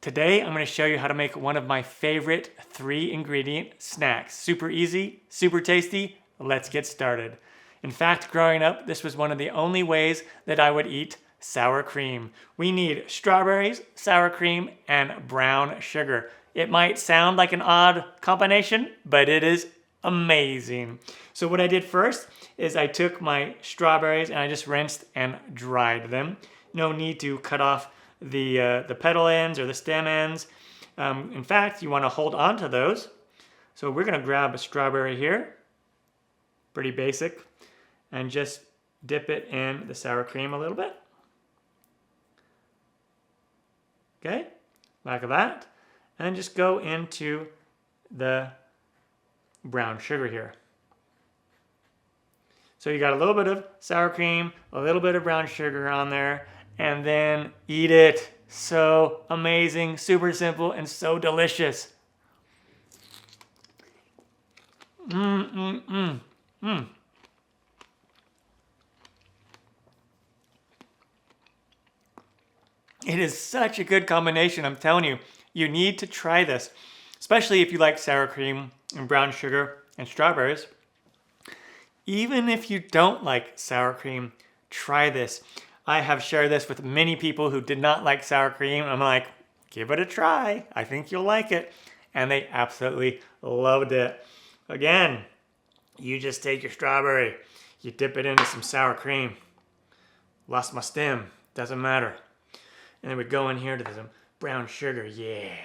Today, I'm going to show you how to make one of my favorite 3-ingredient snacks. Super easy, super tasty. Let's get started. In fact, growing up, this was one of the only ways that I would eat sour cream. We need strawberries, sour cream, and brown sugar. It might sound like an odd combination, but it is amazing. So what I did first is I took my strawberries and I just rinsed and dried them. No need to cut off the petal ends or the stem ends. In fact, you want to hold on to those. So we're going to grab a strawberry here, pretty basic, and just dip it in the sour cream a little bit. Okay, like that. And just go into the brown sugar here. So you got a little bit of sour cream, a little bit of brown sugar on there, and then eat it. So amazing, super simple, and so delicious. It is such a good combination, I'm telling you. You need to try this, especially if you like sour cream and brown sugar and strawberries. Even if you don't like sour cream, try this. I have shared this with many people who did not like sour cream. I'm like, give it a try. I think you'll like it. And they absolutely loved it. Again, you just take your strawberry, you dip it into some sour cream. Lost my stem, doesn't matter. And then we go in here to some brown sugar, yeah.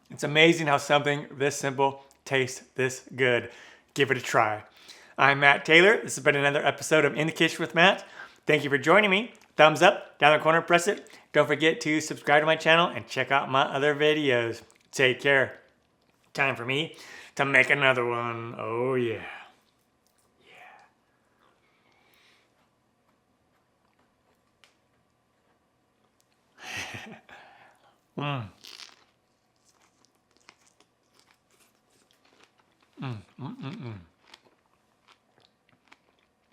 It's amazing how something this simple tastes this good. Give it a try. I'm Matt Taylor. This has been another episode of In the Kitchen with Matt. Thank you for joining me. Thumbs up, down the corner, press it. Don't forget to subscribe to my channel and check out my other videos. Take care. Time for me to make another one. Oh yeah. Yeah. Mm.